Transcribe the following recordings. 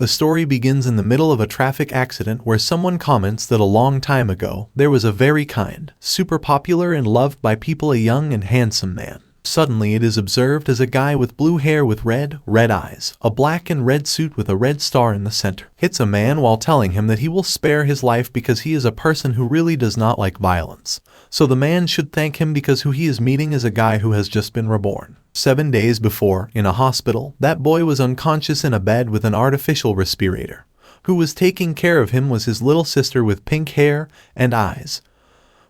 The story begins in the middle of a traffic accident where someone comments that a long time ago, there was a very kind, super popular and loved by people a young and handsome man. Suddenly it is observed as a guy with blue hair with red eyes, a black and red suit with a red star in the center, hits a man while telling him that he will spare his life because he is a person who really does not like violence. So the man should thank him because who he is meeting is a guy who has just been reborn. 7 days before, in a hospital, that boy was unconscious in a bed with an artificial respirator. Who was taking care of him was his little sister with pink hair and eyes,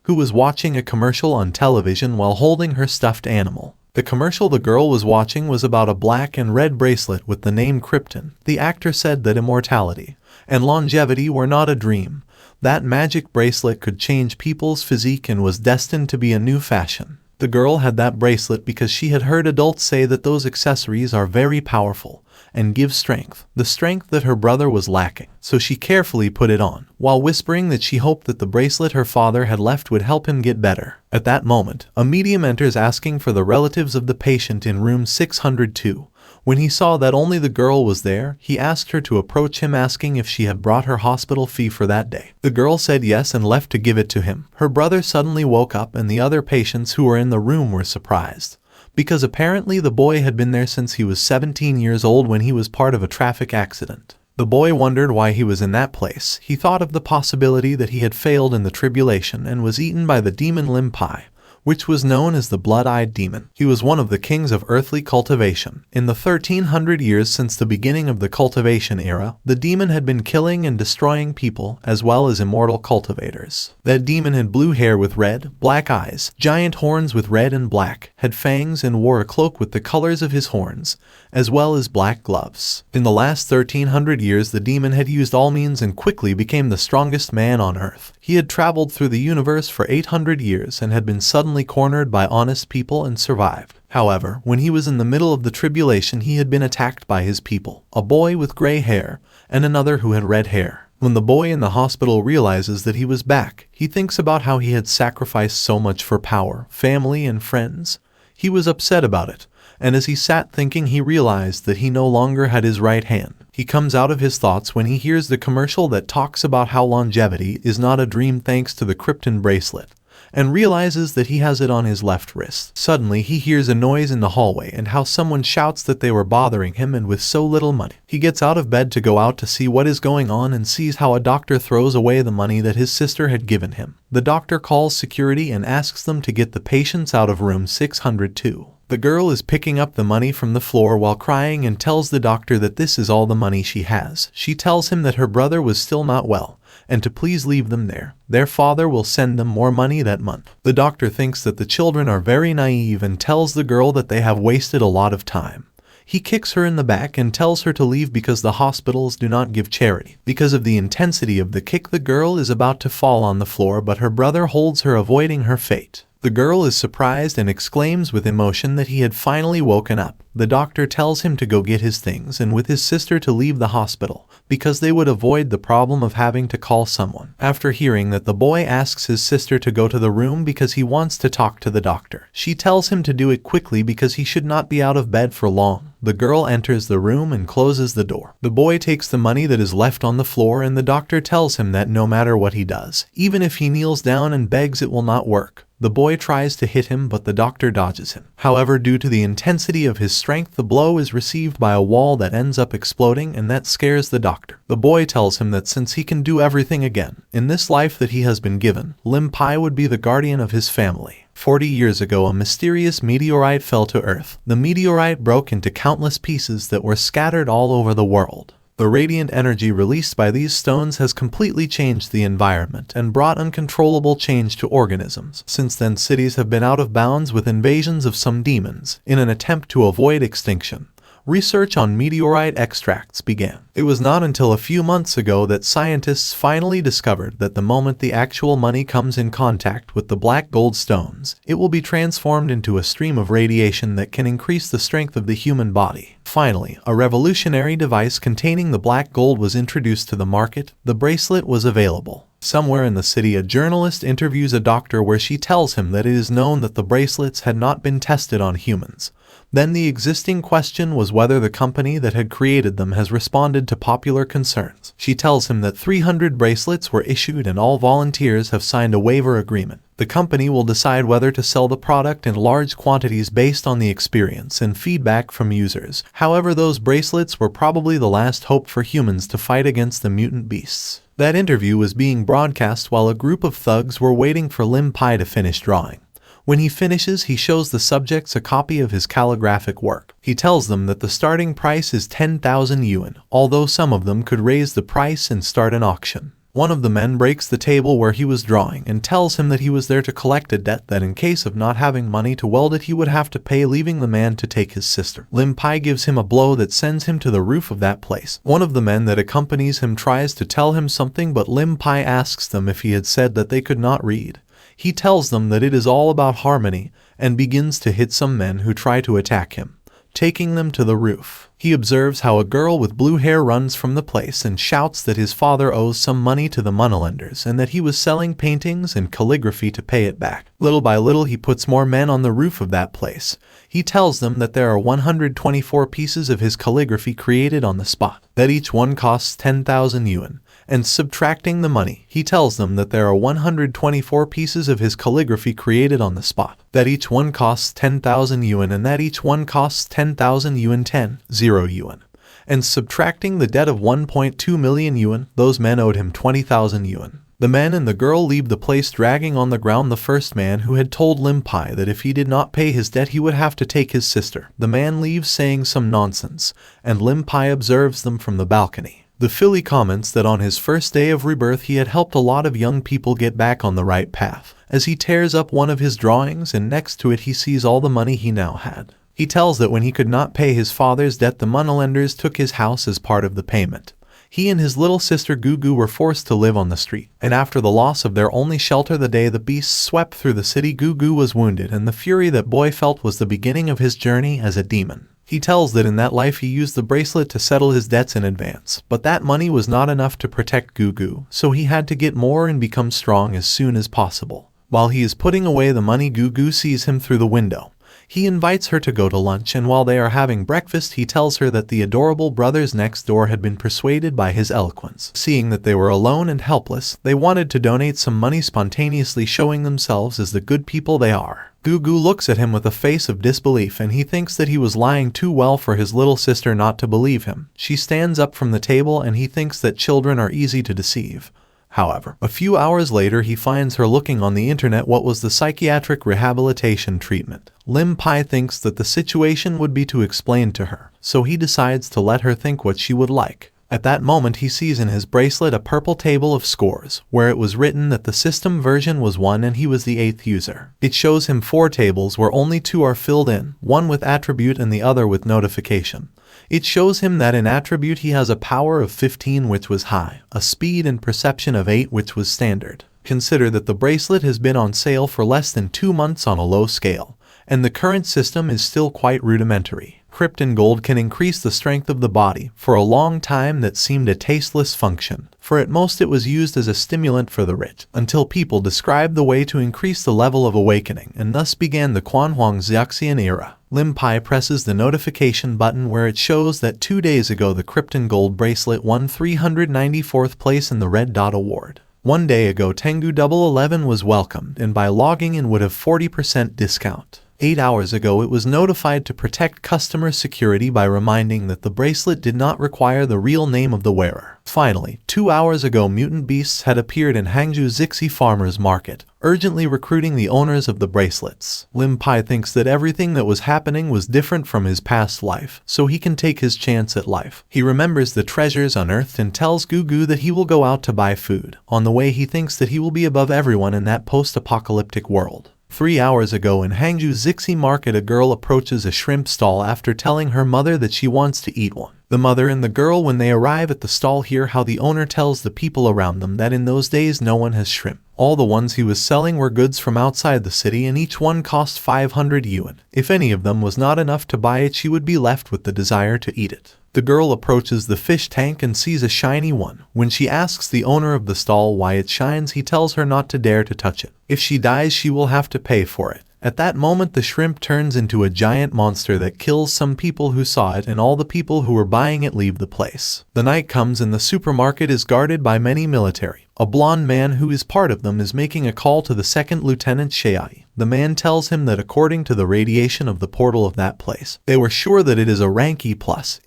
who was watching a commercial on television while holding her stuffed animal. The commercial the girl was watching was about a black and red bracelet with the name Krypton. The actor said that immortality and longevity were not a dream. That magic bracelet could change people's physique and was destined to be a new fashion. The girl had that bracelet because she had heard adults say that those accessories are very powerful and give strength, the strength that her brother was lacking. So she carefully put it on, while whispering that she hoped that the bracelet her father had left would help him get better. At that moment, a medium enters asking for the relatives of the patient in room 602. When he saw that only the girl was there, he asked her to approach him asking if she had brought her hospital fee for that day. The girl said yes and left to give it to him. Her brother suddenly woke up and the other patients who were in the room were surprised, because apparently the boy had been there since he was 17 years old when he was part of a traffic accident. The boy wondered why he was in that place. He thought of the possibility that he had failed in the tribulation and was eaten by the demon Limpai, which was known as the blood-eyed demon. He was one of the kings of earthly cultivation. In the 1300 years since the beginning of the cultivation era, the demon had been killing and destroying people as well as immortal cultivators. That demon had blue hair with red, black eyes, giant horns with red and black, had fangs and wore a cloak with the colors of his horns, as well as black gloves. In the last 1300 years the demon had used all means and quickly became the strongest man on earth. He had traveled through the universe for 800 years and had been suddenly cornered by honest people and survived. However, when he was in the middle of the tribulation he had been attacked by his people, a boy with gray hair and another who had red hair. When the boy in the hospital realizes that he was back, he thinks about how he had sacrificed so much for power, family, and friends. He was upset about it, and as he sat thinking he realized that he no longer had his right hand. He comes out of his thoughts when he hears the commercial that talks about how longevity is not a dream thanks to the Krypton bracelet, and realizes that he has it on his left wrist. Suddenly he hears a noise in the hallway and how someone shouts that they were bothering him and with so little money. He gets out of bed to go out to see what is going on and sees how a doctor throws away the money that his sister had given him. The doctor calls security and asks them to get the patients out of room 602. The girl is picking up the money from the floor while crying and tells the doctor that this is all the money she has. She tells him that her brother was still not well, and to please leave them there. Their father will send them more money that month. The doctor thinks that the children are very naive and tells the girl that they have wasted a lot of time. He kicks her in the back and tells her to leave because the hospitals do not give charity. Because of the intensity of the kick, the girl is about to fall on the floor, but her brother holds her, avoiding her fate. The girl is surprised and exclaims with emotion that he had finally woken up. The doctor tells him to go get his things and with his sister to leave the hospital, because they would avoid the problem of having to call someone. After hearing that, the boy asks his sister to go to the room because he wants to talk to the doctor. She tells him to do it quickly because he should not be out of bed for long. The girl enters the room and closes the door. The boy takes the money that is left on the floor and the doctor tells him that no matter what he does, even if he kneels down and begs, it will not work. The boy tries to hit him, but the doctor dodges him. However, due to the intensity of his strength, the blow is received by a wall that ends up exploding, and that scares the doctor. The boy tells him that since he can do everything again in this life that he has been given, Limpai would be the guardian of his family. 40 years ago, a mysterious meteorite fell to Earth. The meteorite broke into countless pieces that were scattered all over the world. The radiant energy released by these stones has completely changed the environment and brought uncontrollable change to organisms. Since then, cities have been out of bounds with invasions of some demons. In an attempt to avoid extinction, research on meteorite extracts began. It was not until a few months ago that scientists finally discovered that the moment the actual money comes in contact with the black gold stones, it will be transformed into a stream of radiation that can increase the strength of the human body. Finally, a revolutionary device containing the black gold was introduced to the market. The bracelet was available. Somewhere in the city, a journalist interviews a doctor where she tells him that it is known that the bracelets had not been tested on humans, Then the existing question was whether the company that had created them has responded to popular concerns. She tells him that 300 bracelets were issued and all volunteers have signed a waiver agreement. The company will decide whether to sell the product in large quantities based on the experience and feedback from users. However, those bracelets were probably the last hope for humans to fight against the mutant beasts. That interview was being broadcast while a group of thugs were waiting for Lim Pai to finish drawing. When he finishes, he shows the subjects a copy of his calligraphic work. He tells them that the starting price is 10,000 yuan, although some of them could raise the price and start an auction. One of the men breaks the table where he was drawing and tells him that he was there to collect a debt that in case of not having money to weld it he would have to pay, leaving the man to take his sister. Lim Pai gives him a blow that sends him to the roof of that place. One of the men that accompanies him tries to tell him something, but Lim Pai asks them if he had said that they could not read. He tells them that it is all about harmony and begins to hit some men who try to attack him, taking them to the roof. He observes how a girl with blue hair runs from the place and shouts that his father owes some money to the moneylenders and that he was selling paintings and calligraphy to pay it back. Little by little he puts more men on the roof of that place. He tells them that there are 124 pieces of his calligraphy created on the spot, that each one costs 10,000 yuan. And subtracting the money, he tells them that there are 124 pieces of his calligraphy created on the spot, that each one costs 10,000 yuan and that each one costs 10,000 yuan, 0 yuan. And subtracting the debt of 1.2 million yuan, those men owed him 20,000 yuan. The men and the girl leave the place dragging on the ground the first man who had told Lim Pai that if he did not pay his debt he would have to take his sister. The man leaves saying some nonsense, and Lim Pai observes them from the balcony. The filly comments that on his first day of rebirth he had helped a lot of young people get back on the right path. As he tears up one of his drawings and next to it he sees all the money he now had. He tells that when he could not pay his father's debt the moneylenders took his house as part of the payment. He and his little sister Gugu were forced to live on the street, and after the loss of their only shelter the day the beasts swept through the city, Gugu was wounded, and the fury that boy felt was the beginning of his journey as a demon. He tells that in that life he used the bracelet to settle his debts in advance, but that money was not enough to protect Gugu, so he had to get more and become strong as soon as possible. While he is putting away the money, Gugu sees him through the window. He invites her to go to lunch, and while they are having breakfast he tells her that the adorable brothers next door had been persuaded by his eloquence. Seeing that they were alone and helpless, they wanted to donate some money, spontaneously showing themselves as the good people they are. Gugu looks at him with a face of disbelief, and he thinks that he was lying too well for his little sister not to believe him. She stands up from the table and he thinks that children are easy to deceive. However, a few hours later he finds her looking on the internet what was the psychiatric rehabilitation treatment. Lim Pai thinks that the situation would be too explained to her, so he decides to let her think what she would like. At that moment he sees in his bracelet a purple table of scores, where it was written that the system version was 1 and he was the 8th user. It shows him 4 tables where only 2 are filled in, one with attribute and the other with notification. It shows him that in attribute he has a power of 15 which was high, a speed and perception of 8 which was standard. Consider that the bracelet has been on sale for less than 2 months on a low scale, and the current system is still quite rudimentary. Krypton gold can increase the strength of the body. For a long time that seemed a tasteless function, for at most it was used as a stimulant for the rich, until people described the way to increase the level of awakening, and thus began the Quanhuang Xiaxian era. Lim Pai presses the notification button where it shows that 2 days ago the Krypton gold bracelet won 394th place in the Red Dot Award. 1 day ago Tengu 11 was welcomed and by logging in would have 40% discount. 8 hours ago it was notified to protect customer security by reminding that the bracelet did not require the real name of the wearer. Finally, 2 hours ago mutant beasts had appeared in Hangzhou Zixi Farmers Market, urgently recruiting the owners of the bracelets. Lim Pai thinks that everything that was happening was different from his past life, so he can take his chance at life. He remembers the treasures unearthed and tells Gugu that he will go out to buy food. On the way he thinks that he will be above everyone in that post-apocalyptic world. 3 hours ago in Hangzhou Zixi Market a girl approaches a shrimp stall after telling her mother that she wants to eat one. The mother and the girl, when they arrive at the stall, hear how the owner tells the people around them that in those days no one has shrimp. All the ones he was selling were goods from outside the city and each one cost 500 yuan. If any of them was not enough to buy it she would be left with the desire to eat it. The girl approaches the fish tank and sees a shiny one. When she asks the owner of the stall why it shines, he tells her not to dare to touch it. If she dies she will have to pay for it. At that moment the shrimp turns into a giant monster that kills some people who saw it, and all the people who were buying it leave the place. The night comes and the supermarket is guarded by many military. A blonde man who is part of them is making a call to the second lieutenant Shai. The man tells him that according to the radiation of the portal of that place, they were sure that it is a rank E+.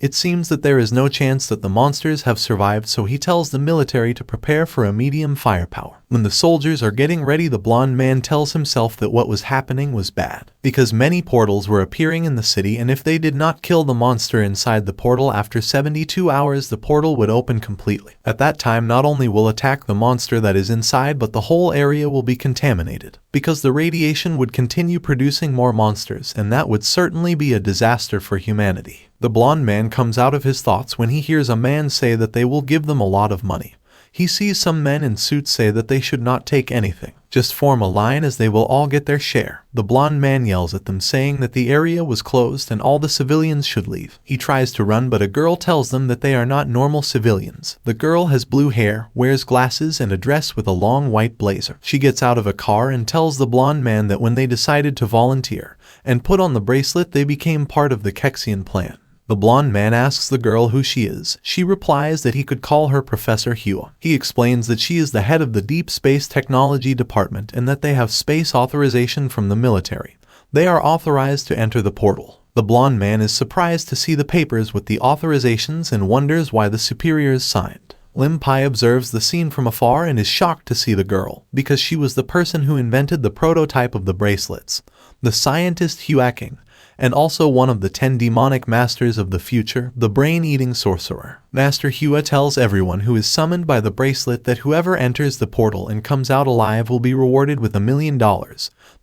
It seems that there is no chance that the monsters have survived, so he tells the military to prepare for a medium firepower. When the soldiers are getting ready, the blonde man tells himself that what was happening was bad, because many portals were appearing in the city, and if they did not kill the monster inside the portal after 72 hours, the portal would open completely. At that time, not only will attack the monster that is inside, but the whole area will be contaminated, because the radiation would continue producing more monsters, and that would certainly be a disaster for humanity. The blonde man comes out of his thoughts when he hears a man say that they will give them a lot of money. He sees some men in suits say that they should not take anything, just form a line as they will all get their share. The blonde man yells at them saying that the area was closed and all the civilians should leave. He tries to run, but a girl tells them that they are not normal civilians. The girl has blue hair, wears glasses and a dress with a long white blazer. She gets out of a car and tells the blonde man that when they decided to volunteer and put on the bracelet, they became part of the Kexian plan. The blonde man asks the girl who she is. She replies that he could call her Professor Hua. He explains that she is the head of the Deep Space Technology Department and that they have space authorization from the military. They are authorized to enter the portal. The blonde man is surprised to see the papers with the authorizations and wonders why the superiors signed. Lim Pai observes the scene from afar and is shocked to see the girl, because she was the person who invented the prototype of the bracelets. The scientist Huaking, and also one of the 10 demonic masters of the future, the brain-eating sorcerer. Master Hua tells everyone who is summoned by the bracelet that whoever enters the portal and comes out alive will be rewarded with $1 million.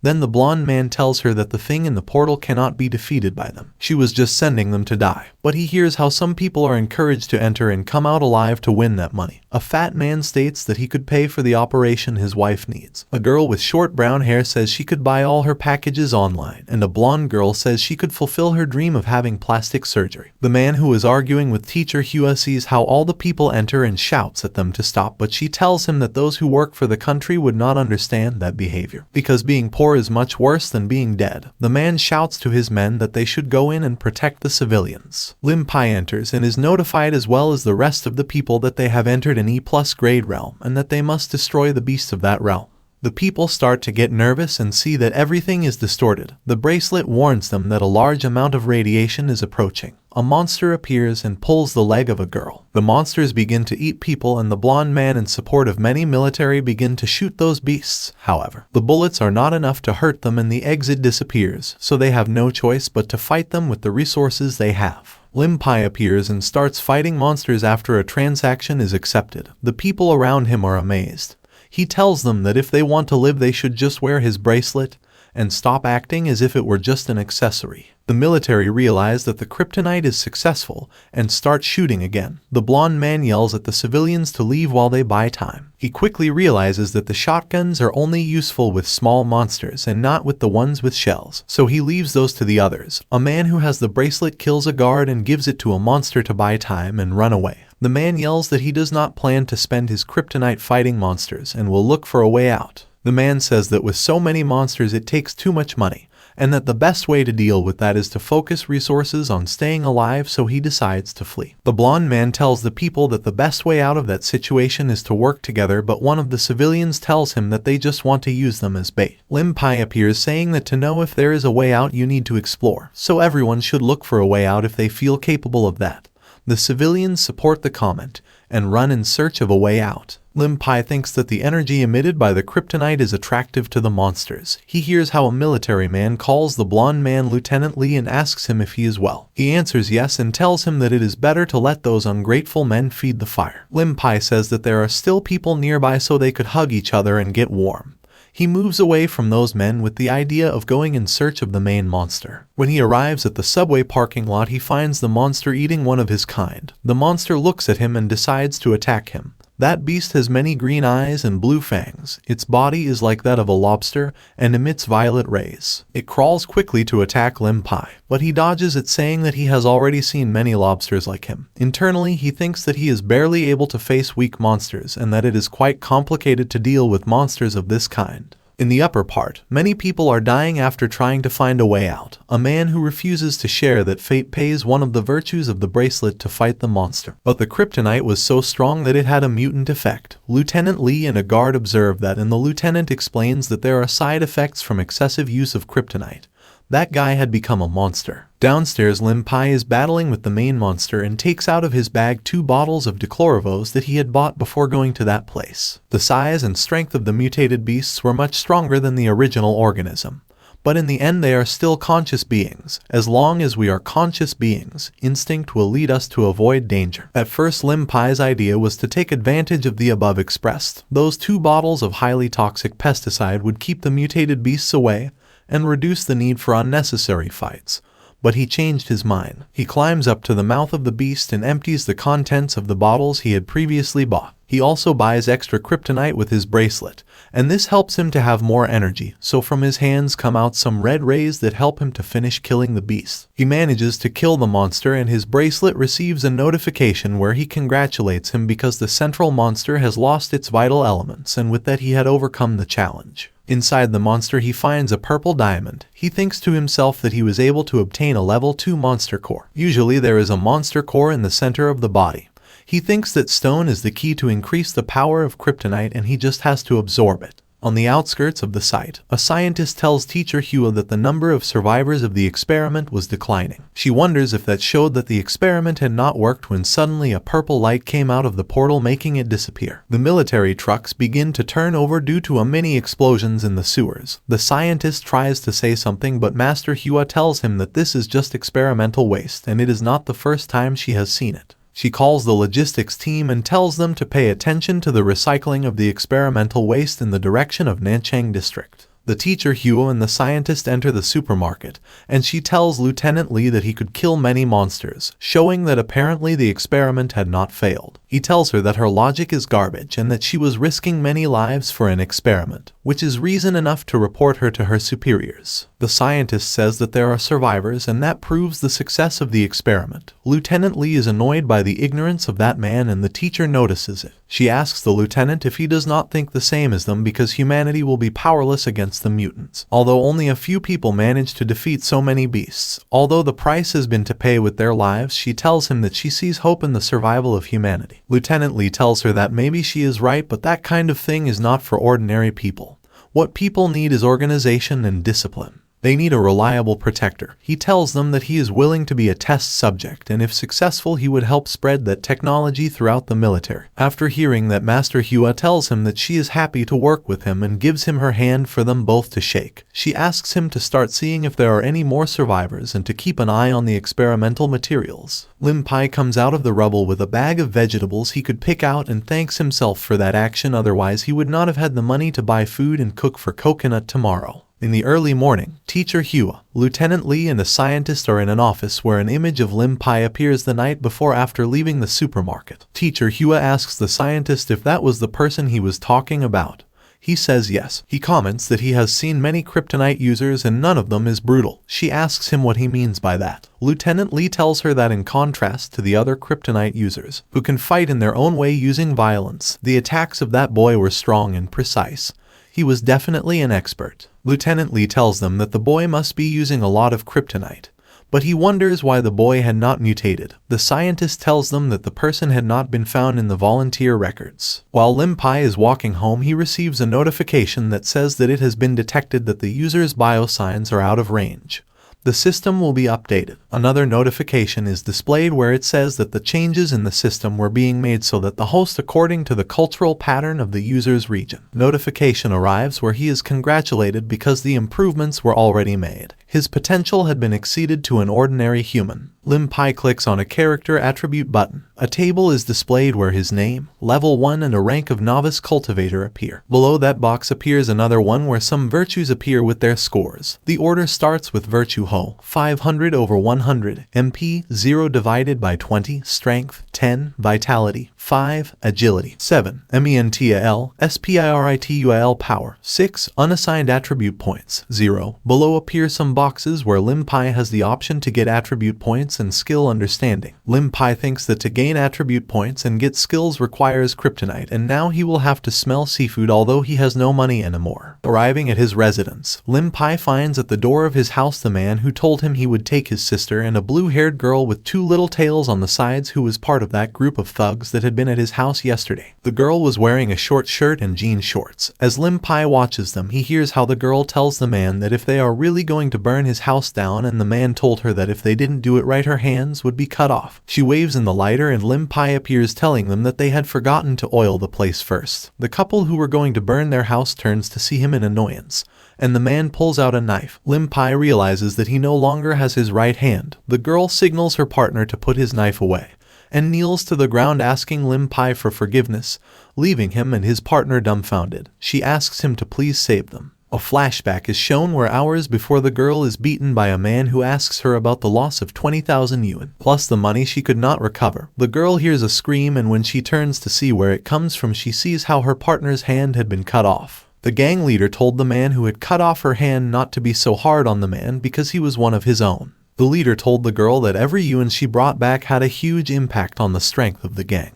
Then the blonde man tells her that the thing in the portal cannot be defeated by them. She was just sending them to die. But he hears how some people are encouraged to enter and come out alive to win that money. A fat man states that he could pay for the operation his wife needs. A girl with short brown hair says she could buy all her packages online, and a blonde girl says she could fulfill her dream of having plastic surgery. The man who is arguing with teacher Hua sees how all the people enter and shouts at them to stop, but she tells him that those who work for the country would not understand that behavior, because being poor is much worse than being dead. The man shouts to his men that they should go in and protect the civilians. Lim Pai enters and is notified, as well as the rest of the people, that they have entered an E+ grade realm and that they must destroy the beast of that realm. The people start to get nervous and see that everything is distorted. The bracelet warns them that a large amount of radiation is approaching. A monster appears and pulls the leg of a girl. The monsters begin to eat people, and the blonde man, in support of many military, begin to shoot those beasts. However, the bullets are not enough to hurt them and the exit disappears, so they have no choice but to fight them with the resources they have. Lim Pai appears and starts fighting monsters after a transaction is accepted. The people around him are amazed. He tells them that if they want to live, they should just wear his bracelet and stop acting as if it were just an accessory. The military realize that the kryptonite is successful and start shooting again. The blonde man yells at the civilians to leave while they buy time. He quickly realizes that the shotguns are only useful with small monsters and not with the ones with shells, so he leaves those to the others. A man who has the bracelet kills a guard and gives it to a monster to buy time and run away. The man yells that he does not plan to spend his kryptonite fighting monsters and will look for a way out. The man says that with so many monsters it takes too much money, and that the best way to deal with that is to focus resources on staying alive, so he decides to flee. The blonde man tells the people that the best way out of that situation is to work together, but one of the civilians tells him that they just want to use them as bait. Lim Pai appears saying that to know if there is a way out you need to explore, so everyone should look for a way out if they feel capable of that. The civilians support the comment and run in search of a way out. Lim Pai thinks that the energy emitted by the kryptonite is attractive to the monsters. He hears how a military man calls the blonde man Lieutenant Lee and asks him if he is well. He answers yes and tells him that it is better to let those ungrateful men feed the fire. Lim Pai says that there are still people nearby so they could hug each other and get warm. He moves away from those men with the idea of going in search of the main monster. When he arrives at the subway parking lot, he finds the monster eating one of his kind. The monster looks at him and decides to attack him. That beast has many green eyes and blue fangs. Its body is like that of a lobster and emits violet rays. It crawls quickly to attack Lim Pai, but he dodges it, saying that he has already seen many lobsters like him. Internally, he thinks that he is barely able to face weak monsters and that it is quite complicated to deal with monsters of this kind. In the upper part, many people are dying after trying to find a way out. A man who refuses to share that fate pays one of the virtues of the bracelet to fight the monster. But the kryptonite was so strong that it had a mutant effect. Lieutenant Lee and a guard observe that, and the lieutenant explains that there are side effects from excessive use of kryptonite. That guy had become a monster. Downstairs, Lim Pai is battling with the main monster and takes out of his bag 2 bottles of dechlorovos that he had bought before going to that place. The size and strength of the mutated beasts were much stronger than the original organism. But in the end they are still conscious beings. As long as we are conscious beings, instinct will lead us to avoid danger. At first, Lim Pai's idea was to take advantage of the above expressed. Those 2 bottles of highly toxic pesticide would keep the mutated beasts away and reduce the need for unnecessary fights. But he changed his mind. He climbs up to the mouth of the beast and empties the contents of the bottles he had previously bought. He also buys extra kryptonite with his bracelet, and this helps him to have more energy, so from his hands come out some red rays that help him to finish killing the beast. He manages to kill the monster, and his bracelet receives a notification where he congratulates him because the central monster has lost its vital elements, and with that he had overcome the challenge. Inside the monster he finds a purple diamond. He thinks to himself that he was able to obtain a level 2 monster core. Usually there is a monster core in the center of the body. He thinks that stone is the key to increase the power of kryptonite and he just has to absorb it. On the outskirts of the site, a scientist tells teacher Hua that the number of survivors of the experiment was declining. She wonders if that showed that the experiment had not worked when suddenly a purple light came out of the portal, making it disappear. The military trucks begin to turn over due to a mini explosions in the sewers. The scientist tries to say something, but Master Hua tells him that this is just experimental waste and it is not the first time she has seen it. She calls the logistics team and tells them to pay attention to the recycling of the experimental waste in the direction of Nanchang District. The teacher Hua and the scientist enter the supermarket, and she tells Lieutenant Lee that he could kill many monsters, showing that apparently the experiment had not failed. He tells her that her logic is garbage and that she was risking many lives for an experiment, which is reason enough to report her to her superiors. The scientist says that there are survivors and that proves the success of the experiment. Lieutenant Lee is annoyed by the ignorance of that man and the teacher notices it. She asks the lieutenant if he does not think the same as them because humanity will be powerless against the mutants. Although only a few people manage to defeat so many beasts, although the price has been to pay with their lives, she tells him that she sees hope in the survival of humanity. Lieutenant Lee tells her that maybe she is right, but that kind of thing is not for ordinary people. What people need is organization and discipline. They need a reliable protector. He tells them that he is willing to be a test subject and if successful he would help spread that technology throughout the military. After hearing that, Master Hua tells him that she is happy to work with him and gives him her hand for them both to shake. She asks him to start seeing if there are any more survivors and to keep an eye on the experimental materials. Lim Pai comes out of the rubble with a bag of vegetables he could pick out and thanks himself for that action, otherwise he would not have had the money to buy food and cook for coconut tomorrow. In the early morning, teacher Hua, Lieutenant Lee and a scientist are in an office where an image of Lim Pai appears the night before after leaving the supermarket. Teacher Hua asks the scientist if that was the person he was talking about. He says yes. He comments that he has seen many kryptonite users and none of them is brutal. She asks him what he means by that. Lieutenant Lee tells her that in contrast to the other kryptonite users, who can fight in their own way using violence, the attacks of that boy were strong and precise. He was definitely an expert. Lieutenant Lee tells them that the boy must be using a lot of kryptonite, but he wonders why the boy had not mutated. The scientist tells them that the person had not been found in the volunteer records. While Lim Pai is walking home, he receives a notification that says that it has been detected that the user's biosigns are out of range. The system will be updated. Another notification is displayed where it says that the changes in the system were being made so that the host according to the cultural pattern of the user's region. Notification arrives where he is congratulated because the improvements were already made. His potential had been exceeded to an ordinary human. Lim Pai clicks on a character attribute button. A table is displayed where his name, level 1 and a rank of novice cultivator appear. Below that box appears another one where some virtues appear with their scores. The order starts with Virtue Ho, 500 over 100, MP 0 divided by 20, Strength 10, Vitality 5, Agility 7, MENTAL, SPIRITUAL Power 6, Unassigned Attribute Points 0. Below appear some boxes where Lim Pai has the option to get attribute points and skill understanding. Lim Pai thinks that to gain attribute points and get skills requires kryptonite, and now he will have to smell seafood although he has no money anymore. Arriving at his residence, Lim Pai finds at the door of his house the man who told him he would take his sister and a blue-haired girl with two little tails on the sides who was part of that group of thugs that had been at his house yesterday. The girl was wearing a short shirt and jean shorts. As Lim Pai watches them, he hears how the girl tells the man that if they are really going to burn his house down, and the man told her that if they didn't do it right her hands would be cut off. She waves in the lighter and Lim Pai appears telling them that they had forgotten to oil the place first. The couple who were going to burn their house turns to see him in annoyance, and the man pulls out a knife. Lim Pai realizes that he no longer has his right hand. The girl signals her partner to put his knife away, and kneels to the ground asking Lim Pai for forgiveness, leaving him and his partner dumbfounded. She asks him to please save them. A flashback is shown where hours before the girl is beaten by a man who asks her about the loss of 20,000 yuan, plus the money she could not recover. The girl hears a scream, and when she turns to see where it comes from, she sees how her partner's hand had been cut off. The gang leader told the man who had cut off her hand not to be so hard on the man because he was one of his own. The leader told the girl that every yuan she brought back had a huge impact on the strength of the gang.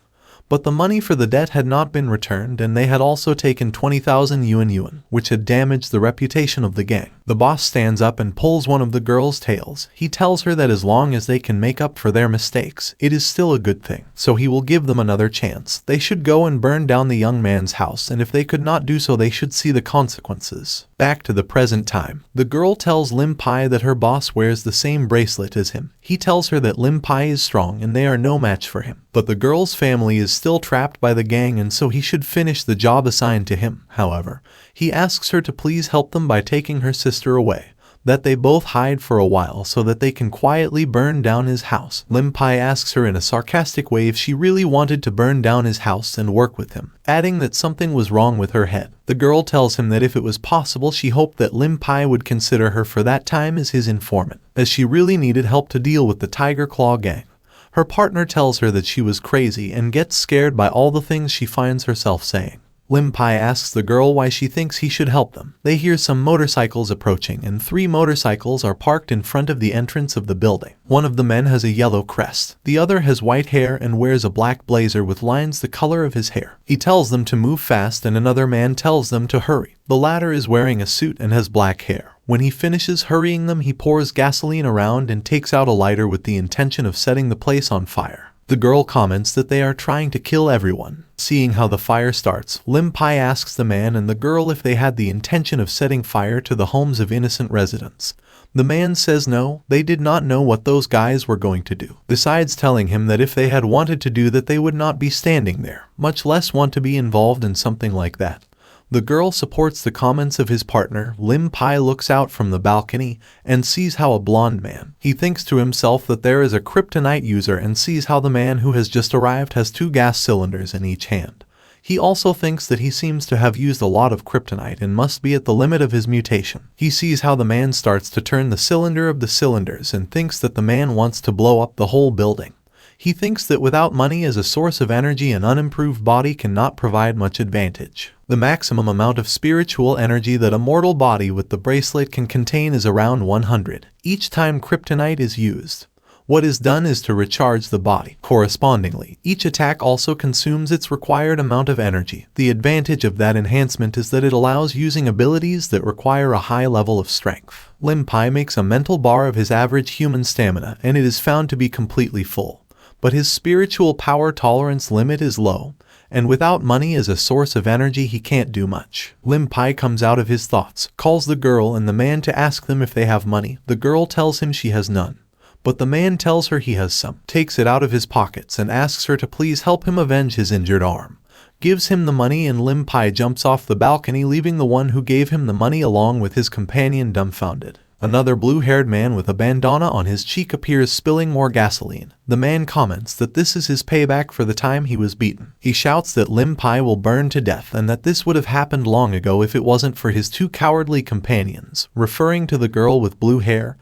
But the money for the debt had not been returned, and they had also taken 20,000 yuan, which had damaged the reputation of the gang. The boss stands up and pulls one of the girl's tails. He tells her that as long as they can make up for their mistakes, it is still a good thing. So he will give them another chance. They should go and burn down the young man's house, and if they could not do so, they should see the consequences. Back to the present time. The girl tells Lim Pai that her boss wears the same bracelet as him. He tells her that Lim Pai is strong and they are no match for him. But the girl's family is still trapped by the gang, and so he should finish the job assigned to him. However, he asks her to please help them by taking her sister away, that they both hide for a while so that they can quietly burn down his house. Lim Pai asks her in a sarcastic way if she really wanted to burn down his house and work with him, adding that something was wrong with her head. The girl tells him that if it was possible, she hoped that Lim Pai would consider her for that time as his informant, as she really needed help to deal with the Tiger Claw gang. Her partner tells her that she was crazy and gets scared by all the things she finds herself saying. Lim Pai asks the girl why she thinks he should help them. They hear some motorcycles approaching, and 3 motorcycles are parked in front of the entrance of the building. One of the men has a yellow crest. The other has white hair and wears a black blazer with lines the color of his hair. He tells them to move fast, and another man tells them to hurry. The latter is wearing a suit and has black hair. When he finishes hurrying them, he pours gasoline around and takes out a lighter with the intention of setting the place on fire. The girl comments that they are trying to kill everyone. Seeing how the fire starts, Lim Pai asks the man and the girl if they had the intention of setting fire to the homes of innocent residents. The man says no, they did not know what those guys were going to do, besides telling him that if they had wanted to do that, they would not be standing there, much less want to be involved in something like that. The girl supports the comments of his partner. Lim Pai looks out from the balcony and sees how a blonde man. He thinks to himself that there is a kryptonite user and sees how the man who has just arrived has 2 gas cylinders in each hand. He also thinks that he seems to have used a lot of kryptonite and must be at the limit of his mutation. He sees how the man starts to turn the cylinder of the cylinders and thinks that the man wants to blow up the whole building. He thinks that without money as a source of energy, an unimproved body cannot provide much advantage. The maximum amount of spiritual energy that a mortal body with the bracelet can contain is around 100 each time kryptonite is used. What is done is to recharge the body. Correspondingly, each attack also consumes its required amount of energy. The advantage of that enhancement is that it allows using abilities that require a high level of strength. Lim Pai makes a mental bar of his average human stamina, and it is found to be completely full. But his spiritual power tolerance limit is low, and without money as a source of energy, he can't do much. Lim Pai comes out of his thoughts, calls the girl and the man to ask them if they have money. The girl tells him she has none, but the man tells her he has some, takes it out of his pockets and asks her to please help him avenge his injured arm. Gives him the money, and Lim Pai jumps off the balcony, leaving the one who gave him the money along with his companion dumbfounded. Another blue-haired man with a bandana on his cheek appears, spilling more gasoline. The man comments that this is his payback for the time he was beaten. He shouts that Lim Pai will burn to death and that this would have happened long ago if it wasn't for his 2 cowardly companions, referring to the girl with blue hair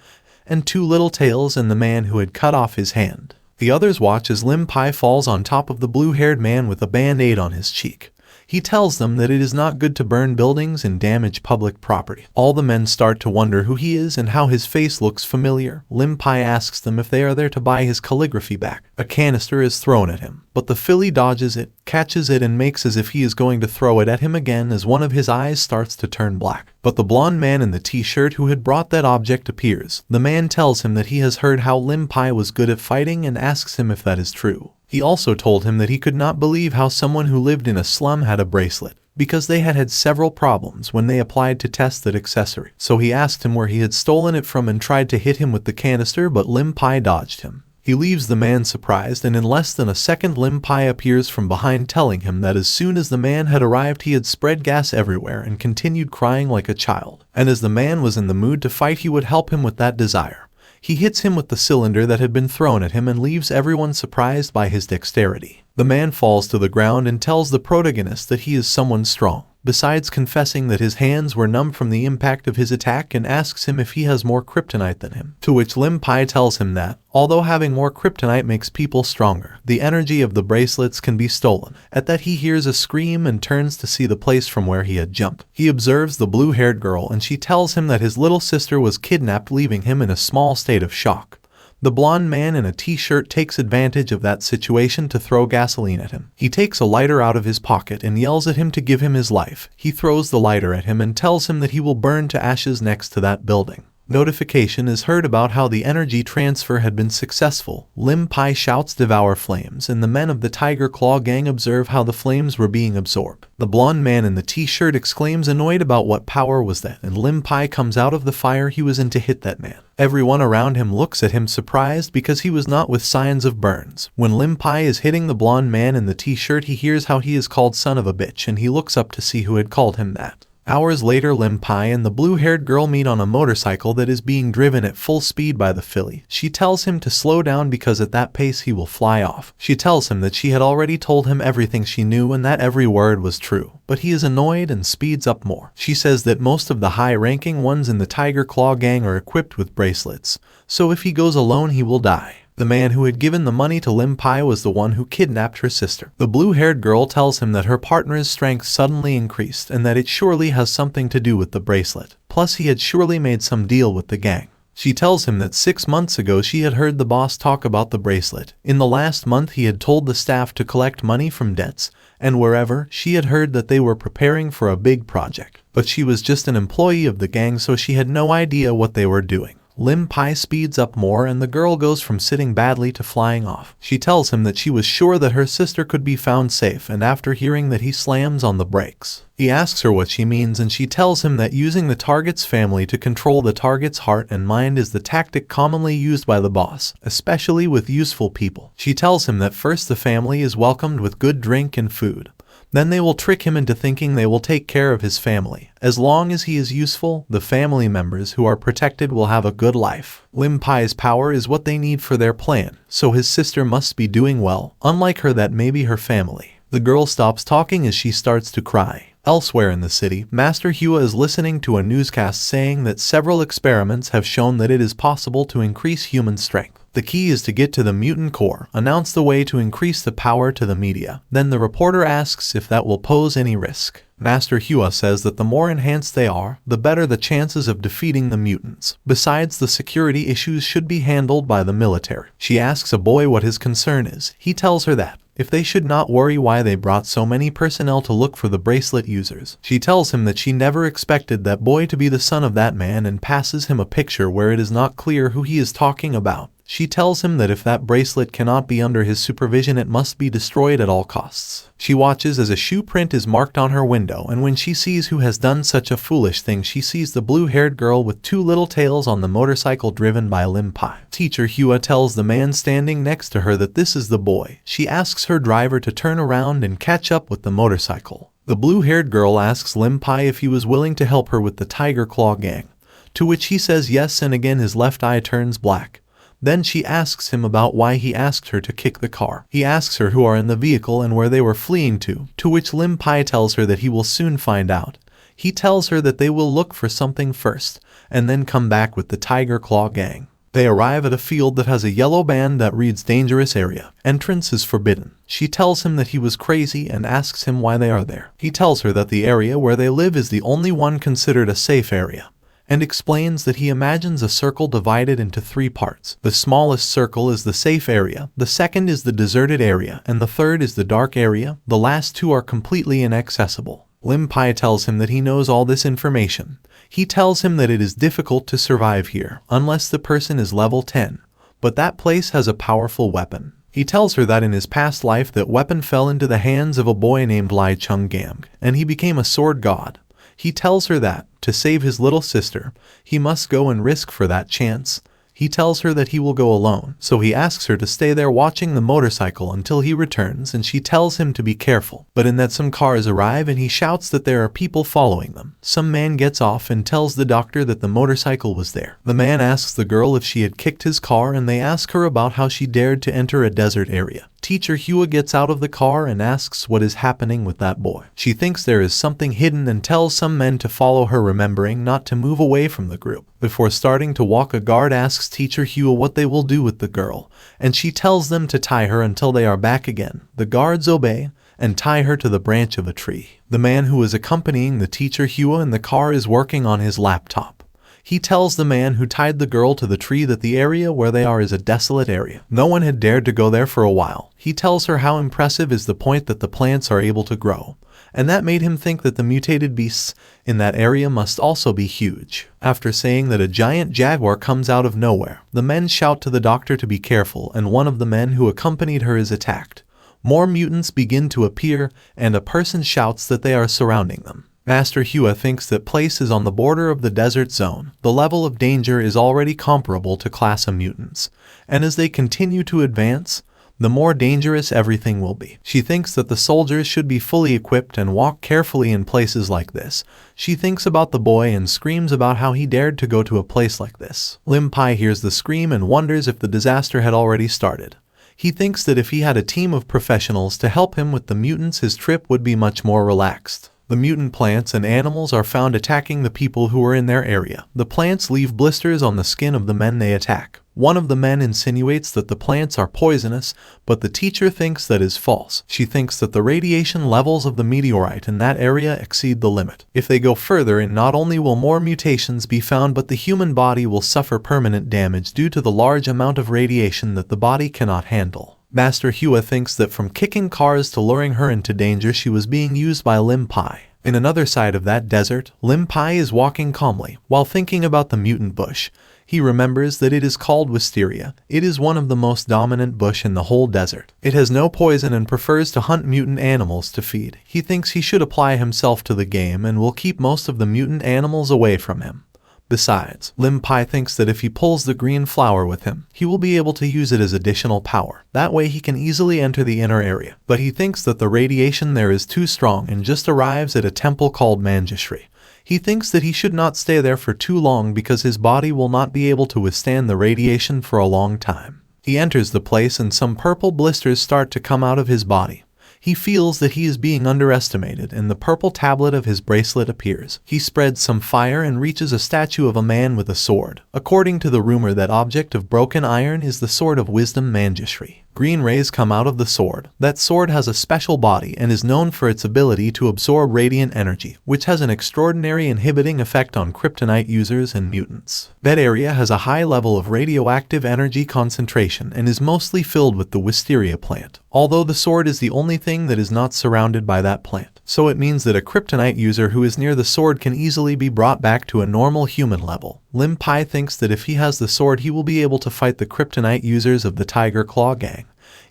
and 2 little tails and the man who had cut off his hand. The others watch as Lim Pai falls on top of the blue-haired man with a band-aid on his cheek. He tells them that it is not good to burn buildings and damage public property. All the men start to wonder who he is and how his face looks familiar. Lim Pai asks them if they are there to buy his calligraphy back. A canister is thrown at him, but the filly dodges it, catches it and makes as if he is going to throw it at him again as one of his eyes starts to turn black. But the blonde man in the t-shirt who had brought that object appears. The man tells him that he has heard how Lim Pai was good at fighting and asks him if that is true. He also told him that he could not believe how someone who lived in a slum had a bracelet, because they had had several problems when they applied to test that accessory. So he asked him where he had stolen it from and tried to hit him with the canister, but Lim Pai dodged him. He leaves the man surprised, and in less than a second Lim Pai appears from behind telling him that as soon as the man had arrived he had spread gas everywhere and continued crying like a child. And as the man was in the mood to fight he would help him with that desire. He hits him with the cylinder that had been thrown at him and leaves everyone surprised by his dexterity. The man falls to the ground and tells the protagonist that he is someone strong, besides confessing that his hands were numb from the impact of his attack and asks him if he has more kryptonite than him. To which Lim Pai tells him that, although having more kryptonite makes people stronger, the energy of the bracelets can be stolen. At that he hears a scream and turns to see the place from where he had jumped. He observes the blue-haired girl and she tells him that his little sister was kidnapped, leaving him in a small state of shock. The blonde man in a t-shirt takes advantage of that situation to throw gasoline at him. He takes a lighter out of his pocket and yells at him to give him his life. He throws the lighter at him and tells him that he will burn to ashes next to that building. Notification is heard about how the energy transfer had been successful. Lim Pai shouts "Devour flames," and the men of the Tiger Claw gang observe how the flames were being absorbed. The blonde man in the t-shirt exclaims annoyed about what power was that, and Lim Pai comes out of the fire he was in to hit that man. Everyone around him looks at him surprised because he was not with signs of burns. When Lim Pai is hitting the blonde man in the t-shirt he hears how he is called son of a bitch and he looks up to see who had called him that. Hours later Lim Pai and the blue-haired girl meet on a motorcycle that is being driven at full speed by the filly. She tells him to slow down because at that pace he will fly off. She tells him that she had already told him everything she knew and that every word was true, but he is annoyed and speeds up more. She says that most of the high-ranking ones in the Tiger Claw gang are equipped with bracelets, so if he goes alone he will die. The man who had given the money to Lim Pai was the one who kidnapped her sister. The blue-haired girl tells him that her partner's strength suddenly increased and that it surely has something to do with the bracelet. Plus he had surely made some deal with the gang. She tells him that 6 months ago she had heard the boss talk about the bracelet. In the last month he had told the staff to collect money from debts, and wherever, she had heard that they were preparing for a big project. But she was just an employee of the gang so she had no idea what they were doing. Lim Pai speeds up more and the girl goes from sitting badly to flying off. She tells him that she was sure that her sister could be found safe, and after hearing that he slams on the brakes. He asks her what she means and she tells him that using the target's family to control the target's heart and mind is the tactic commonly used by the boss, especially with useful people. She tells him that first the family is welcomed with good drink and food. Then they will trick him into thinking they will take care of his family. As long as he is useful, the family members who are protected will have a good life. Lim Pai's power is what they need for their plan, so his sister must be doing well. Unlike her, that may be her family. The girl stops talking as she starts to cry. Elsewhere in the city, Master Hua is listening to a newscast saying that several experiments have shown that it is possible to increase human strength. The key is to get to the mutant core, announce the way to increase the power to the media. Then the reporter asks if that will pose any risk. Master Hua says that the more enhanced they are, the better the chances of defeating the mutants. Besides, the security issues should be handled by the military. She asks a boy what his concern is. He tells her that if they should not worry why they brought so many personnel to look for the bracelet users. She tells him that she never expected that boy to be the son of that man and passes him a picture where it is not clear who he is talking about. She tells him that if that bracelet cannot be under his supervision it must be destroyed at all costs. She watches as a shoe print is marked on her window, and when she sees who has done such a foolish thing she sees the blue-haired girl with two little tails on the motorcycle driven by Lim Pai. Teacher Hua tells the man standing next to her that this is the boy. She asks her driver to turn around and catch up with the motorcycle. The blue-haired girl asks Lim Pai if he was willing to help her with the Tiger Claw gang, to which he says yes, and again his left eye turns black. Then she asks him about why he asked her to kick the car. He asks her who are in the vehicle and where they were fleeing to which Lim Pai tells her that he will soon find out. He tells her that they will look for something first, and then come back with the Tiger Claw gang. They arrive at a field that has a yellow band that reads dangerous area. Entrance is forbidden. She tells him that he was crazy and asks him why they are there. He tells her that the area where they live is the only one considered a safe area, and explains that he imagines a circle divided into 3 parts. The smallest circle is the safe area, the second is the deserted area, and the third is the dark area. The last 2 are completely inaccessible. Lim Pai tells him that he knows all this information. He tells him that it is difficult to survive here, unless the person is level 10, but that place has a powerful weapon. He tells her that in his past life that weapon fell into the hands of a boy named Lai Chung Gang, and he became a sword god. He tells her that, to save his little sister, he must go and risk for that chance. He tells her that he will go alone, so he asks her to stay there watching the motorcycle until he returns, and she tells him to be careful. But in that some cars arrive and he shouts that there are people following them. Some man gets off and tells the doctor that the motorcycle was there. The man asks the girl if she had kicked his car, and they ask her about how she dared to enter a desert area. Teacher Hua gets out of the car and asks what is happening with that boy. She thinks there is something hidden and tells some men to follow her, remembering not to move away from the group. Before starting to walk, a guard asks Teacher Hua what they will do with the girl, and she tells them to tie her until they are back again. The guards obey and tie her to the branch of a tree. The man who is accompanying the Teacher Hua in the car is working on his laptop. He tells the man who tied the girl to the tree that the area where they are is a desolate area. No one had dared to go there for a while. He tells her how impressive is the point that the plants are able to grow, and that made him think that the mutated beasts in that area must also be huge. After saying that a giant jaguar comes out of nowhere, the men shout to the doctor to be careful, and one of the men who accompanied her is attacked. More mutants begin to appear, and a person shouts that they are surrounding them. Master Hua thinks that place is on the border of the desert zone. The level of danger is already comparable to class of mutants, and as they continue to advance, the more dangerous everything will be. She thinks that the soldiers should be fully equipped and walk carefully in places like this. She thinks about the boy and screams about how he dared to go to a place like this. Lim Pai hears the scream and wonders if the disaster had already started. He thinks that if he had a team of professionals to help him with the mutants, his trip would be much more relaxed. The mutant plants and animals are found attacking the people who are in their area. The plants leave blisters on the skin of the men they attack. One of the men insinuates that the plants are poisonous, but the teacher thinks that is false. She thinks that the radiation levels of the meteorite in that area exceed the limit. If they go further in, not only will more mutations be found, but the human body will suffer permanent damage due to the large amount of radiation that the body cannot handle. Master Hua thinks that from kicking cars to luring her into danger, she was being used by Lim Pai. In another side of that desert, Lim Pai is walking calmly. While thinking about the mutant bush, he remembers that it is called wisteria. It is one of the most dominant bush in the whole desert. It has no poison and prefers to hunt mutant animals to feed. He thinks he should apply himself to the game and will keep most of the mutant animals away from him. Besides, Lim Pai thinks that if he pulls the green flower with him, he will be able to use it as additional power. That way he can easily enter the inner area. But he thinks that the radiation there is too strong and just arrives at a temple called Manjushri. He thinks that he should not stay there for too long because his body will not be able to withstand the radiation for a long time. He enters the place and some purple blisters start to come out of his body. He feels that he is being underestimated, and the purple tablet of his bracelet appears. He spreads some fire and reaches a statue of a man with a sword. According to the rumor, that object of broken iron is the sword of wisdom Manjushri. Green rays come out of the sword. That sword has a special body and is known for its ability to absorb radiant energy, which has an extraordinary inhibiting effect on kryptonite users and mutants. That area has a high level of radioactive energy concentration and is mostly filled with the wisteria plant, although the sword is the only thing that is not surrounded by that plant. So it means that a kryptonite user who is near the sword can easily be brought back to a normal human level. Lim Pai thinks that if he has the sword, he will be able to fight the kryptonite users of the Tiger Claw Gang,